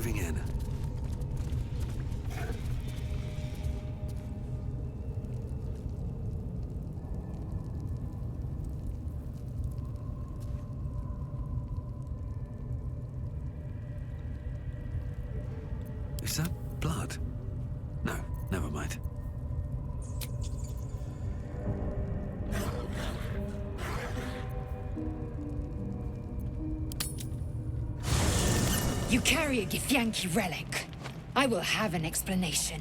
moving in. Is that blood? No, never mind. You carry a Githyanki relic. I will have an explanation.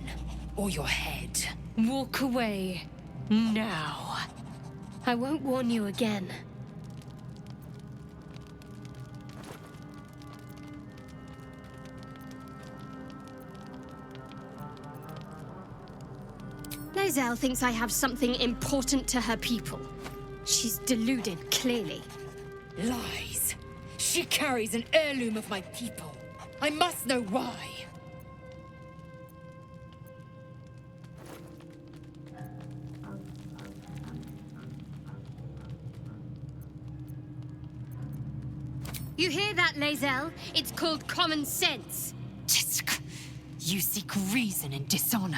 Or your head. Walk away. Now. I won't warn you again. Lae'zel thinks I have something important to her people. She's deluded, clearly. Lies. She carries an heirloom of my people. I must know why. You hear that, Lae'zel? It's called common sense. Tisk. You seek reason in dishonor.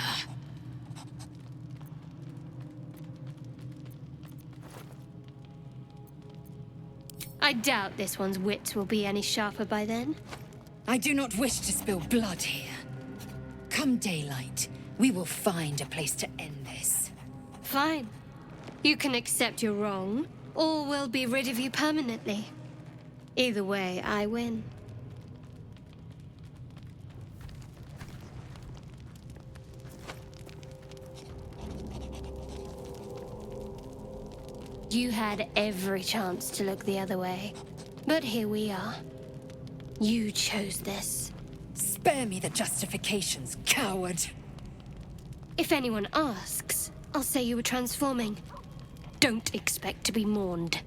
I doubt this one's wits will be any sharper by then. I do not wish to spill blood here. Come daylight, we will find a place to end this. Fine. You can accept you're wrong, or we'll be rid of you permanently. Either way, I win. You had every chance to look the other way, but here we are. You chose this. Spare me the justifications, coward. If anyone asks, I'll say you were transforming. Don't expect to be mourned.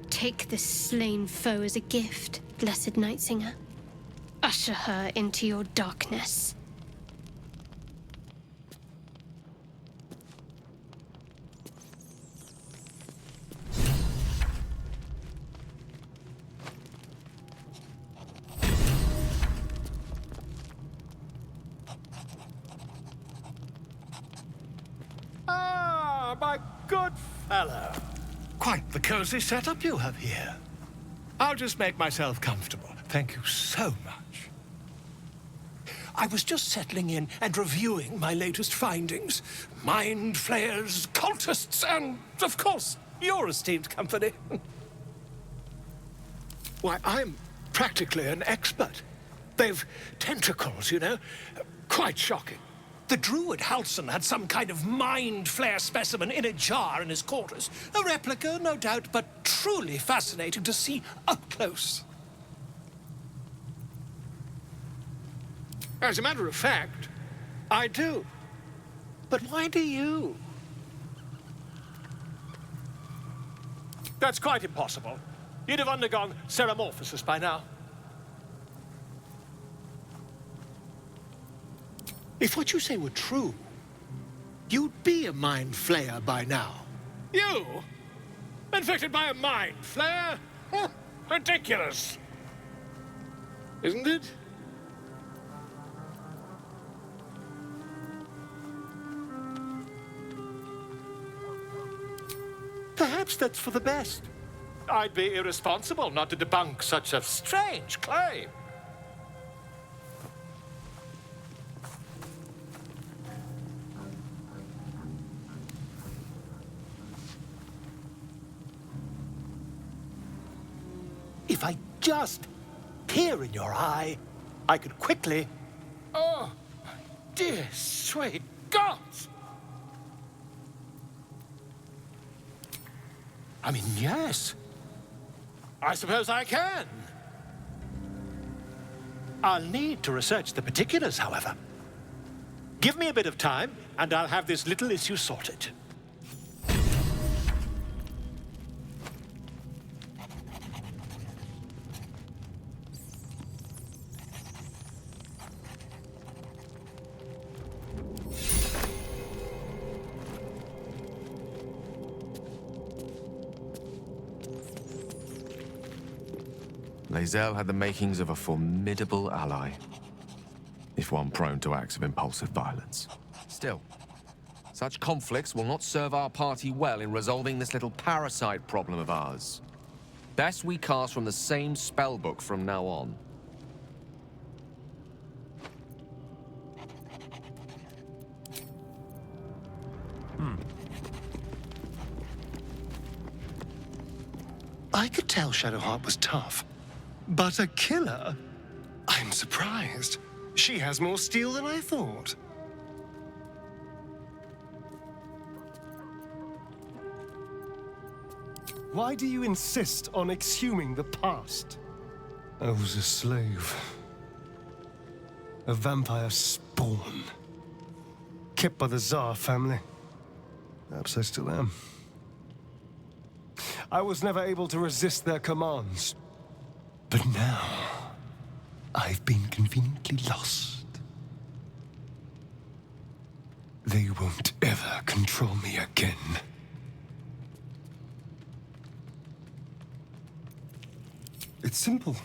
Take this slain foe as a gift, blessed Nightsinger. Usher her into your darkness. Ah, my good fellow. Quite the cozy setup you have here. I'll just make myself comfortable. Thank you so much. I was just settling in and reviewing my latest findings. Mind flayers, cultists, and, of course, your esteemed company. Why, I'm practically an expert. They've tentacles, you know. Quite shocking. The druid Halson had some kind of mind flare specimen in a jar in his quarters. A replica, no doubt, but truly fascinating to see up close. As a matter of fact, I do. But why do you? That's quite impossible. You'd have undergone ceramorphosis by now. If what you say were true, you'd be a mind flayer by now. You? Infected by a mind flare? Huh, ridiculous. Isn't it? Perhaps that's for the best. I'd be irresponsible not to debunk such a strange claim. If I just peer in your eye, I could quickly... Oh, my dear, sweet gods! I mean, yes. I suppose I can. I'll need to research the particulars, however. Give me a bit of time, and I'll have this little issue sorted. Lae'zel had the makings of a formidable ally, if one prone to acts of impulsive violence. Still, such conflicts will not serve our party well in resolving this little parasite problem of ours. Best we cast from the same spellbook from now on. I could tell Shadowheart was tough. But a killer? I'm surprised. She has more steel than I thought. Why do you insist on exhuming the past? I was a slave. A vampire spawn. Kept by the Tsar family. Perhaps I still am. I was never able to resist their commands. But now, I've been conveniently lost. They won't ever control me again. It's simple.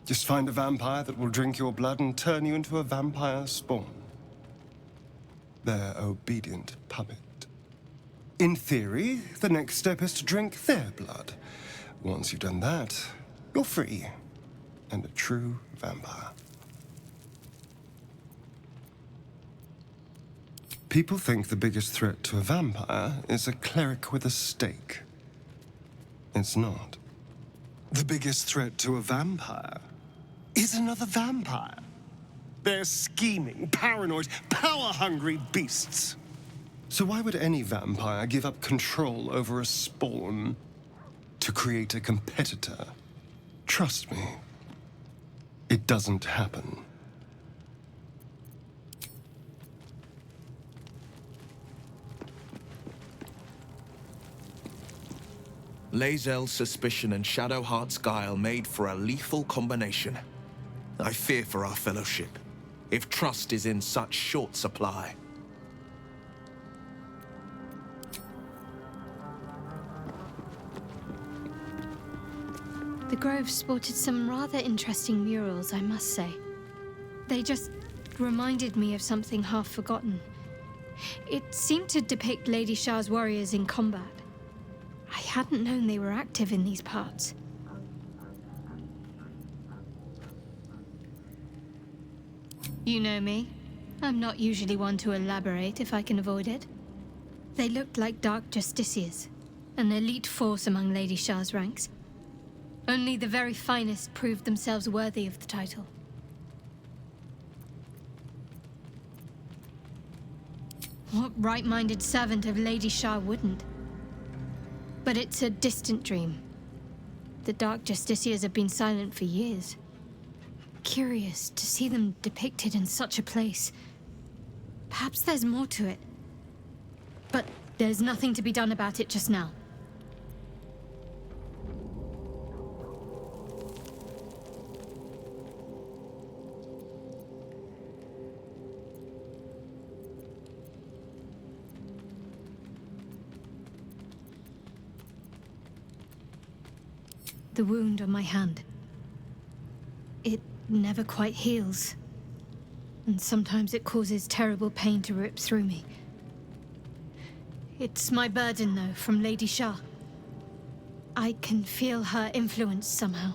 Just find a vampire that will drink your blood and turn you into a vampire spawn. Their obedient puppet. In theory, the next step is to drink their blood. Once you've done that, you're free, and a true vampire. People think the biggest threat to a vampire is a cleric with a stake. It's not. The biggest threat to a vampire is another vampire. They're scheming, paranoid, power-hungry beasts. So why would any vampire give up control over a spawn to create a competitor? Trust me, it doesn't happen. Lae'zel's suspicion and Shadowheart's guile made for a lethal combination. I fear for our fellowship, if trust is in such short supply. The Grove sported some rather interesting murals, I must say. They just reminded me of something half forgotten. It seemed to depict Lady Shah's warriors in combat. I hadn't known they were active in these parts. You know me. I'm not usually one to elaborate if I can avoid it. They looked like Dark Justiciars, an elite force among Lady Shah's ranks. Only the very finest proved themselves worthy of the title. What right-minded servant of Lady Shah wouldn't? But it's a distant dream. The Dark Justiciars have been silent for years. Curious to see them depicted in such a place. Perhaps there's more to it. But there's nothing to be done about it just now. The wound on my hand. It never quite heals. And sometimes it causes terrible pain to rip through me. It's my burden, though, from Lady Shah. I can feel her influence somehow.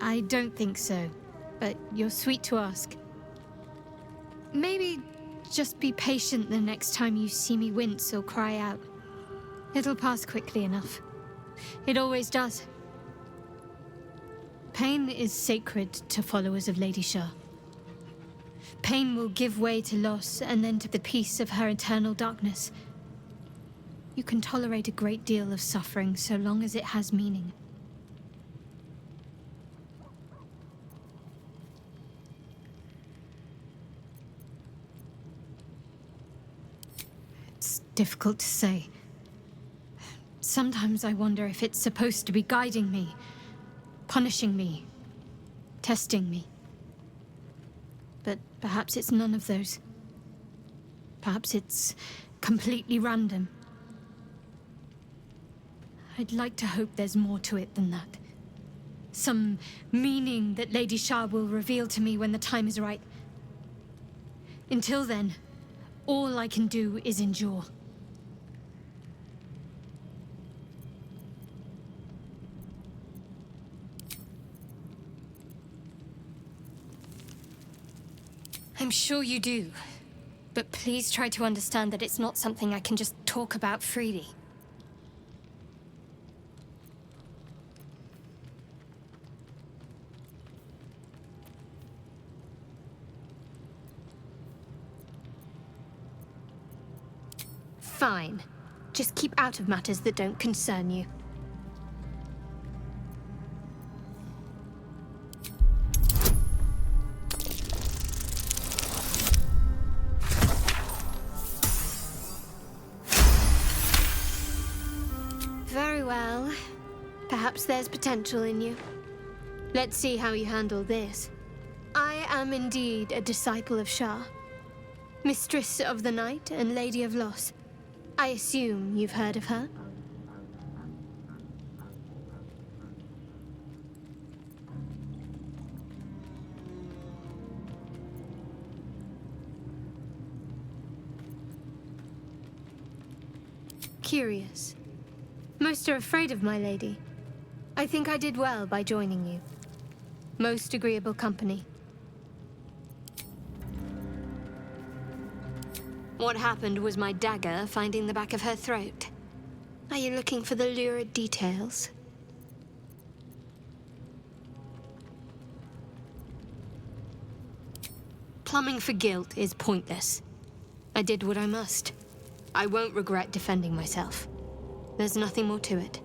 I don't think so. But you're sweet to ask. Maybe just be patient the next time you see me wince or cry out. It'll pass quickly enough. It always does. Pain is sacred to followers of Lady Shah. Pain will give way to loss and then to the peace of her eternal darkness. You can tolerate a great deal of suffering so long as it has meaning. It's difficult to say. Sometimes I wonder if it's supposed to be guiding me, punishing me, testing me. But perhaps it's none of those. Perhaps it's completely random. I'd like to hope there's more to it than that. Some meaning that Lady Shah will reveal to me when the time is right. Until then, all I can do is endure. I'm sure you do. But please try to understand that it's not something I can just talk about freely. Fine. Just keep out of matters that don't concern you. Very well. Perhaps there's potential in you. Let's see how you handle this. I am indeed a disciple of Shah, Mistress of the Night and Lady of Loss. I assume you've heard of her? Curious. Most are afraid of my lady. I think I did well by joining you. Most agreeable company. What happened was my dagger finding the back of her throat. Are you looking for the lurid details? Plumbing for guilt is pointless. I did what I must. I won't regret defending myself. There's nothing more to it.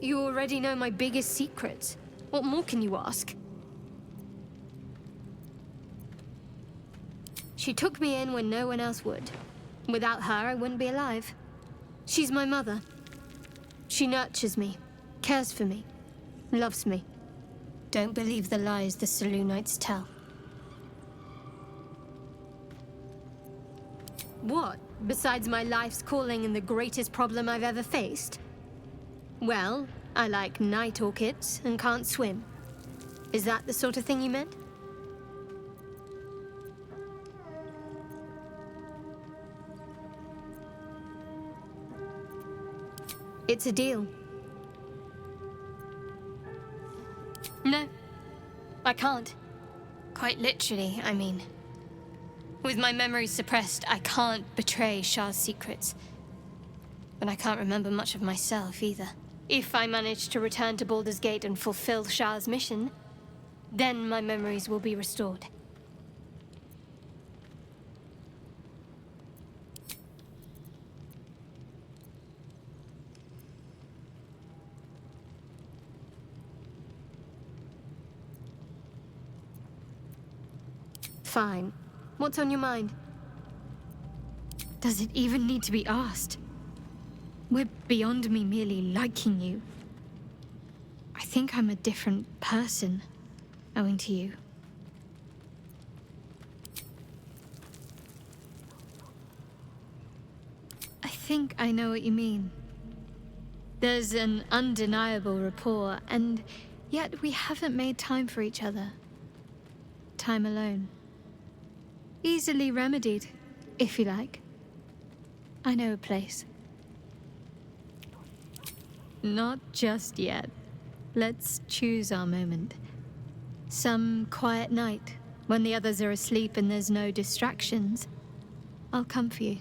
You already know my biggest secrets. What more can you ask? She took me in when no one else would. Without her, I wouldn't be alive. She's my mother. She nurtures me, cares for me, loves me. Don't believe the lies the Solunites tell. What, besides my life's calling and the greatest problem I've ever faced? Well, I like night orchids and can't swim. Is that the sort of thing you meant? It's a deal. No, I can't. Quite literally, I mean. With my memories suppressed, I can't betray Shah's secrets. But I can't remember much of myself either. If I manage to return to Baldur's Gate and fulfill Shah's mission, then my memories will be restored. Fine. What's on your mind? Does it even need to be asked? We're beyond me merely liking you. I think I'm a different person, owing to you. I think I know what you mean. There's an undeniable rapport, and yet we haven't made time for each other. Time alone. Easily remedied, if you like. I know a place. Not just yet. Let's choose our moment. Some quiet night, when the others are asleep and there's no distractions, I'll come for you.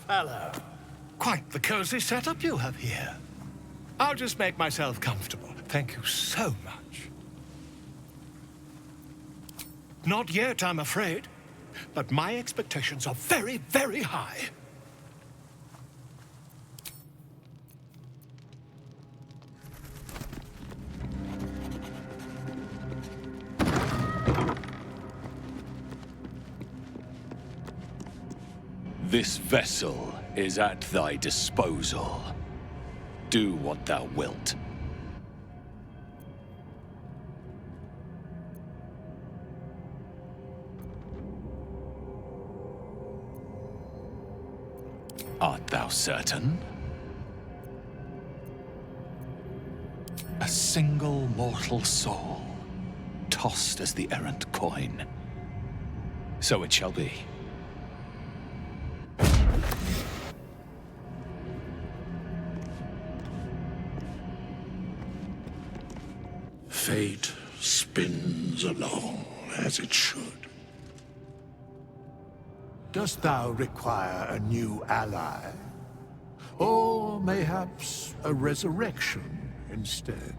fellow. Quite the cozy setup you have here. I'll just make myself comfortable. Thank you so much. Not yet, I'm afraid. But my expectations are very, very high. This vessel is at thy disposal. Do what thou wilt. Art thou certain? A single mortal soul, tossed as the errant coin. So it shall be. Fate spins along as it should. Dost thou require a new ally? Or mayhaps a resurrection instead?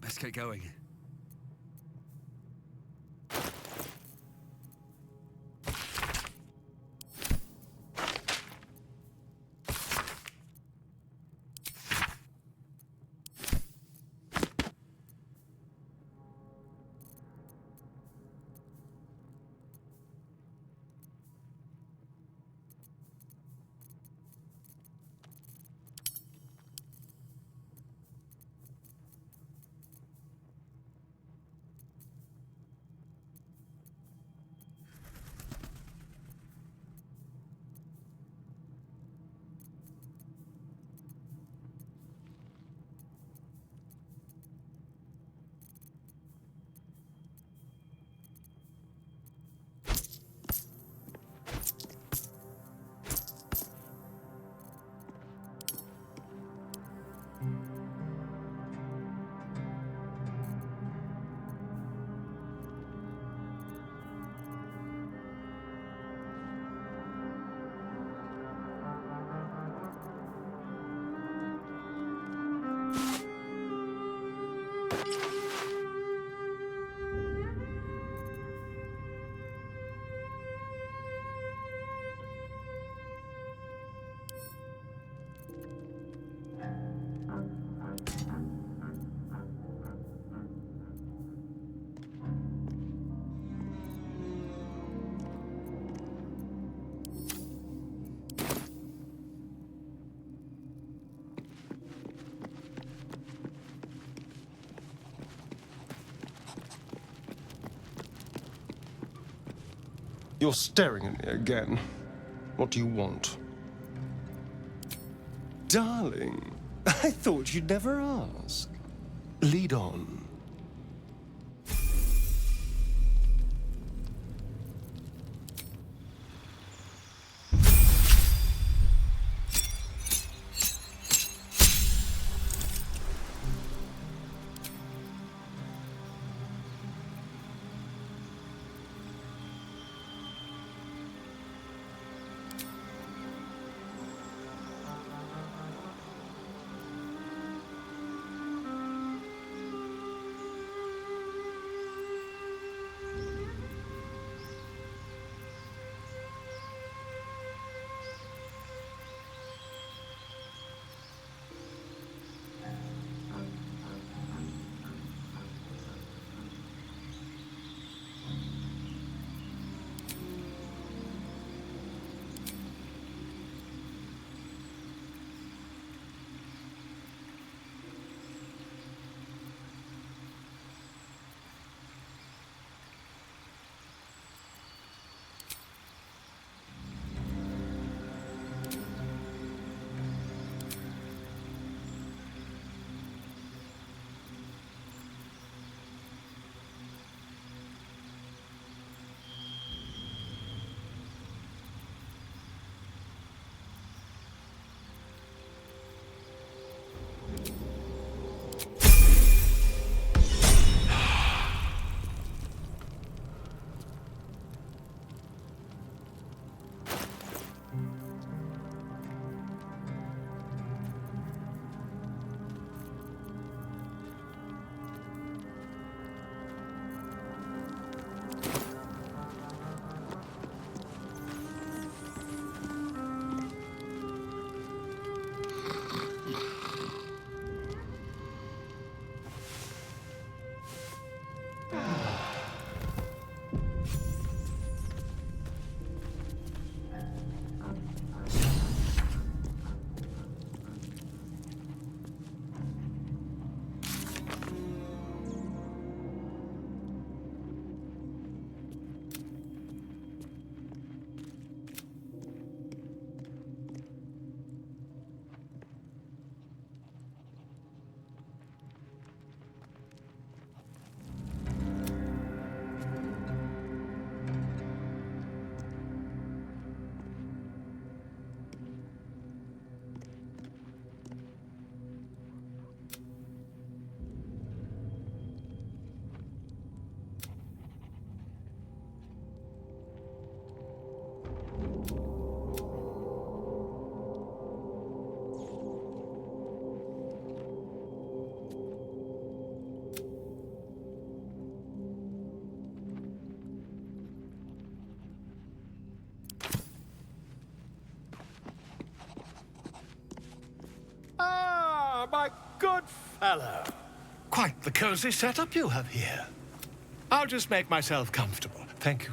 Let's get going. You're staring at me again. What do you want? Darling, I thought you'd never ask. Lead on. fellow. Quite the cozy setup you have here. I'll just make myself comfortable. Thank you.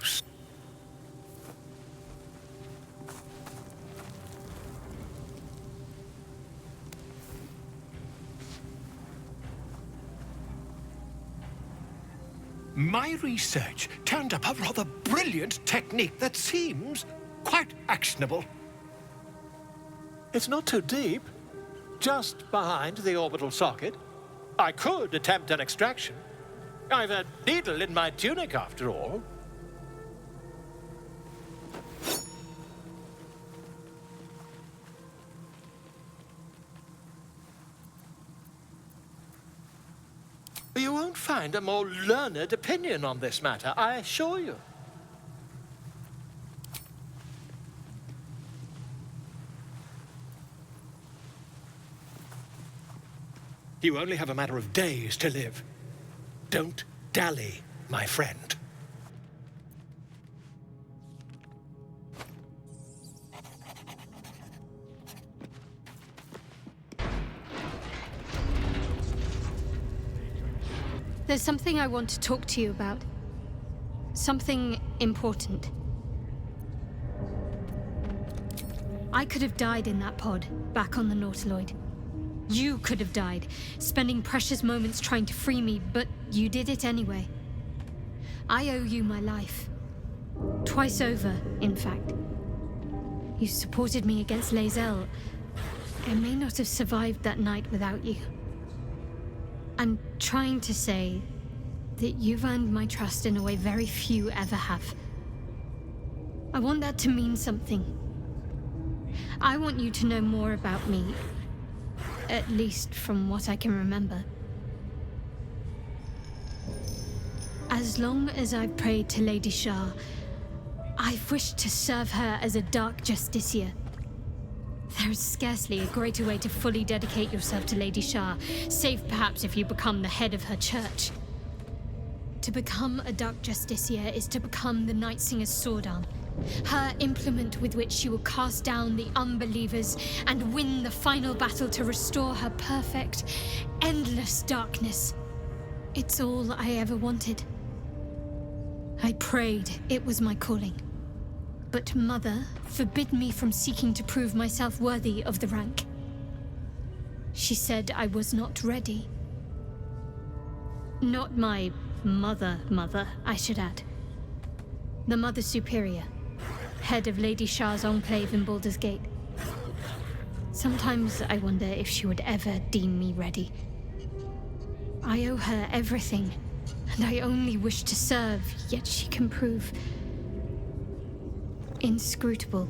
My research turned up a rather brilliant technique that seems quite actionable. It's not too deep. Just behind the orbital socket. I could attempt an extraction. I've a needle in my tunic, after all. You won't find a more learned opinion on this matter, I assure you. You only have a matter of days to live. Don't dally, my friend. There's something I want to talk to you about. Something important. I could have died in that pod, back on the Nautiloid. You could have died, spending precious moments trying to free me, but you did it anyway. I owe you my life. Twice over, in fact. You supported me against Lae'zel. I may not have survived that night without you. I'm trying to say that you've earned my trust in a way very few ever have. I want that to mean something. I want you to know more about me, at least from what I can remember. As long as I've prayed to Lady Shah, I've wished to serve her as a Dark Justiciar. There is scarcely a greater way to fully dedicate yourself to Lady Shah, save perhaps if you become the head of her church. To become a Dark Justiciar is to become the Night Singer's sword arm, her implement with which she will cast down the unbelievers and win the final battle to restore her perfect, endless darkness. It's all I ever wanted. I prayed it was my calling. But Mother forbid me from seeking to prove myself worthy of the rank. She said I was not ready. Not my mother, I should add. The Mother Superior, head of Lady Shah's enclave in Baldur's Gate. Sometimes I wonder if she would ever deem me ready. I owe her everything, and I only wish to serve, yet she can prove inscrutable.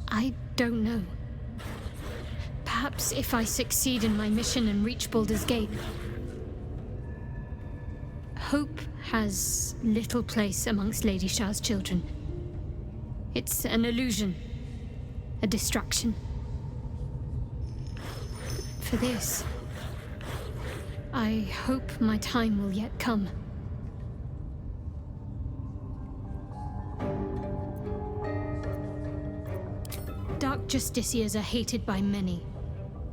I don't know. Perhaps if I succeed in my mission and reach Baldur's Gate. Hope has little place amongst Lady Shah's children. It's an illusion, a distraction. For this, I hope my time will yet come. Dark Justiciars are hated by many,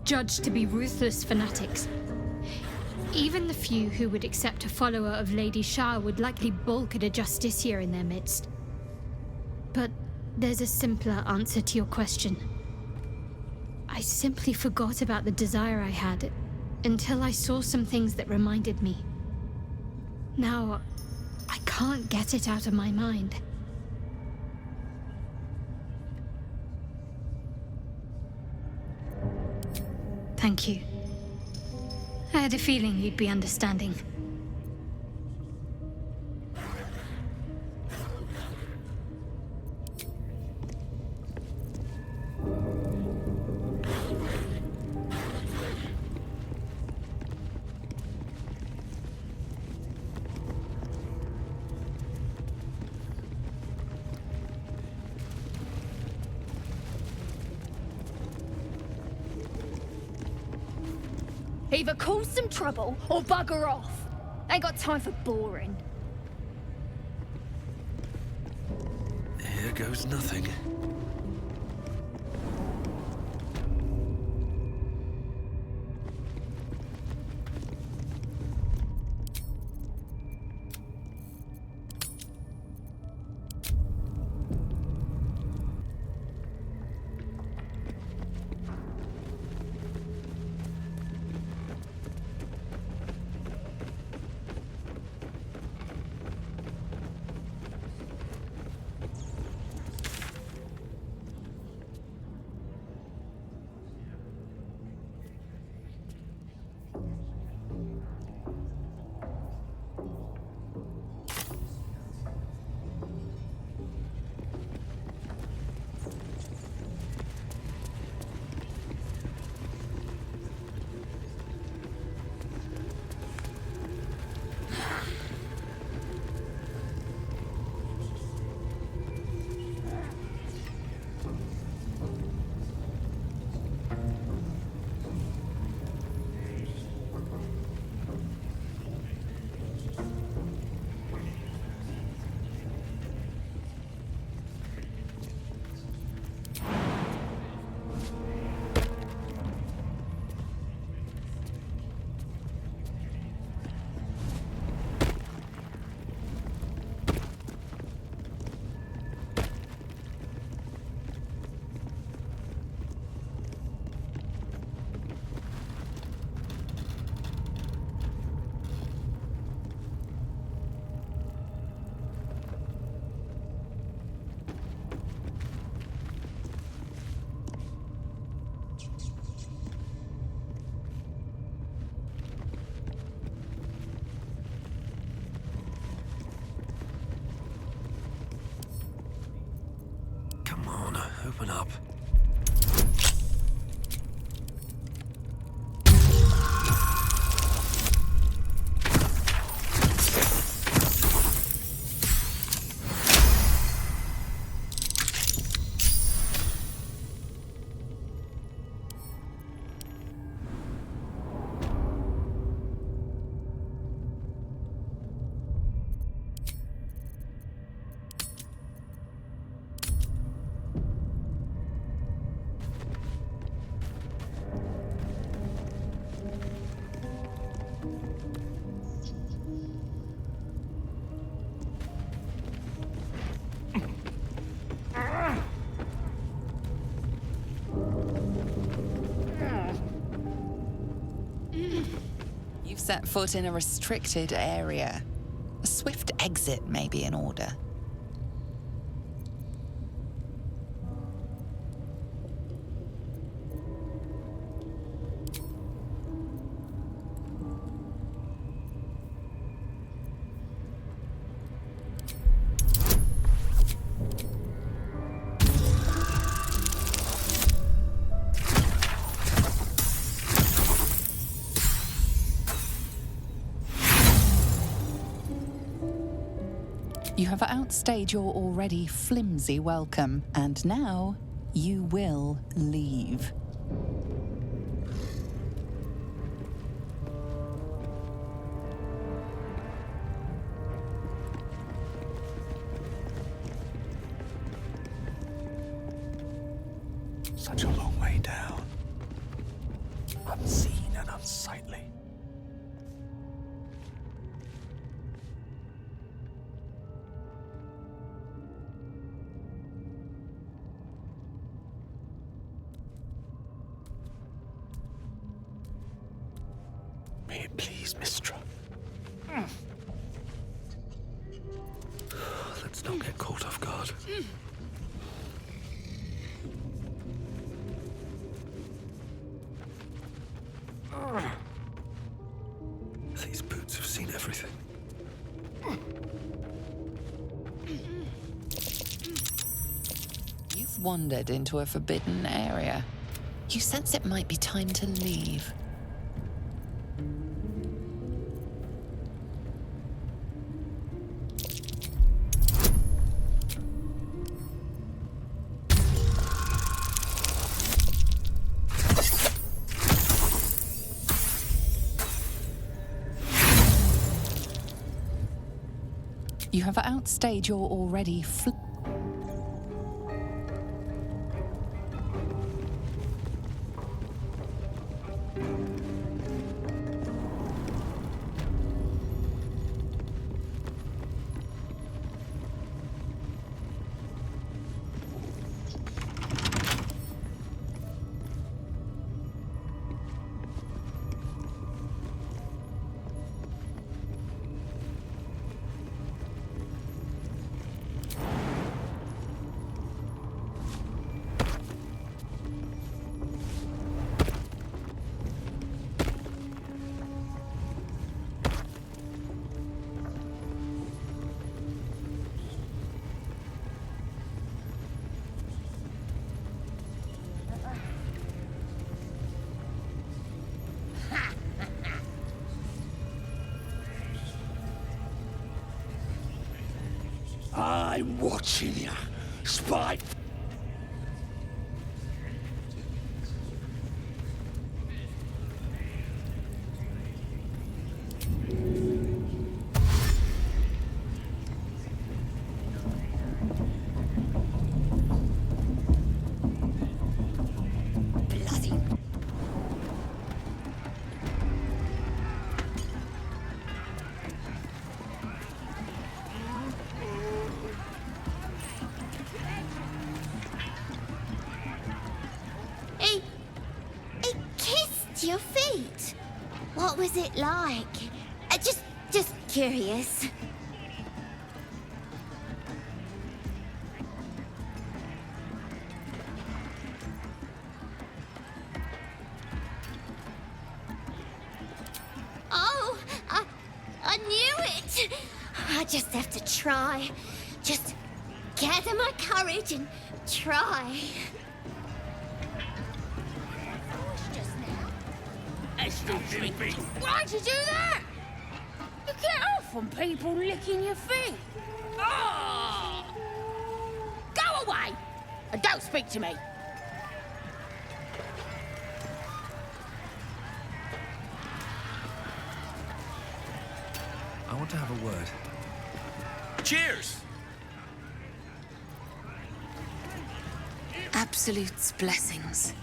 judged to be ruthless fanatics. Even the few who would accept a follower of Lady Shah would likely balk at a Justiciar in their midst. But there's a simpler answer to your question. I simply forgot about the desire I had until I saw some things that reminded me. Now, I can't get it out of my mind. Thank you. I had a feeling you'd be understanding. Either cause some trouble or bugger off. Ain't got time for boring. goes nothing. Open up. You've set foot in a restricted area. A swift exit may be in order. You have outstayed your already flimsy welcome, and now you will leave. Such a long way down. Unseen and unsightly. May it please, Mistra. Let's not get caught off guard. These boots have seen everything. You've wandered into a forbidden area. You sense it might be time to leave. You have outstayed your already I'm watching ya, Spike. He kissed your feet. What was it like? Just curious. Oh, I knew it. I just have to try. Just gather my courage and try. Why'd you do that? You get off on people licking your feet. Oh! Go away! And don't speak to me. I want to have a word. Cheers! Absolute's blessings.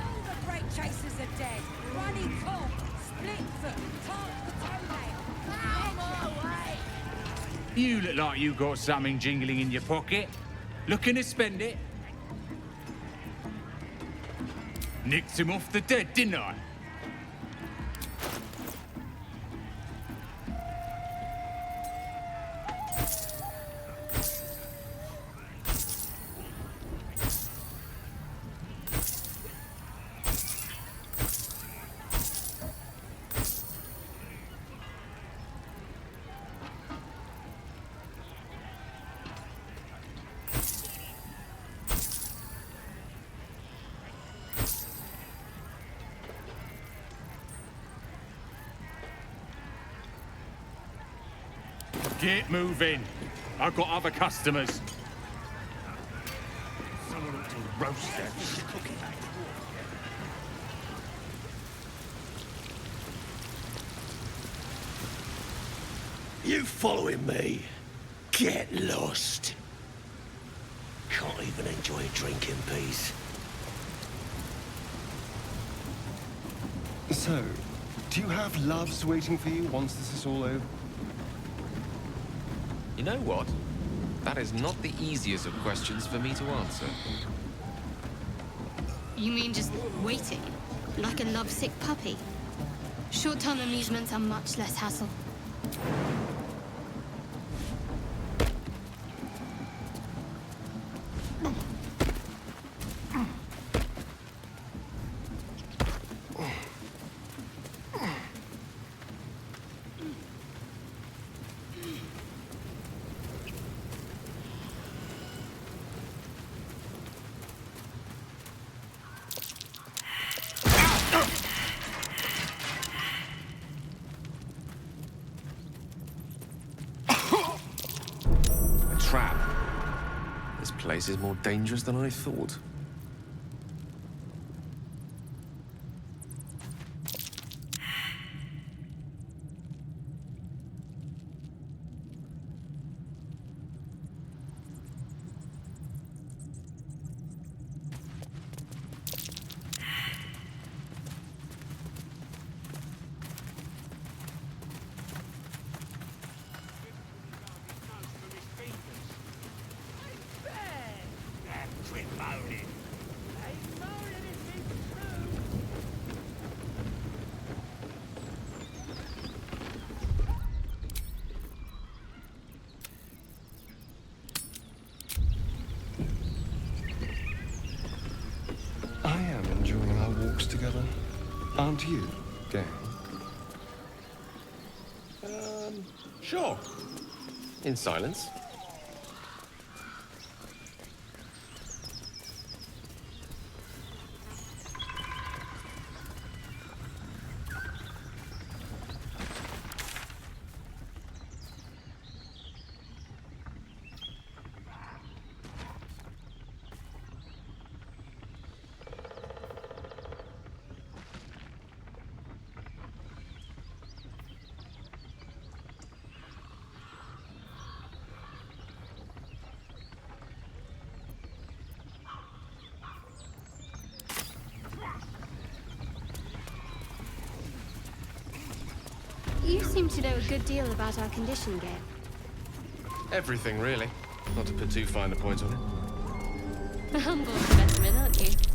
All the great chasers are dead. Running cold, split foot, top the toenail. Out my way! You look like you got something jingling in your pocket. Looking to spend it? Nicked him off the dead, didn't I? Get moving. I've got other customers. Someone ought to roast that cookie. You following me? Get lost. Can't even enjoy a drink in peace. So, do you have loves waiting for you once this is all over? You know what? That is not the easiest of questions for me to answer. You mean just waiting? Like a lovesick puppy? Short-term amusements are much less hassle. Trap. This place is more dangerous than I thought. I am enjoying our walks together. Aren't you, gang? Sure. In silence. You seem to know a good deal about our condition, Gabe. Everything, really. Not to put too fine a point on it. A humble specimen, aren't you?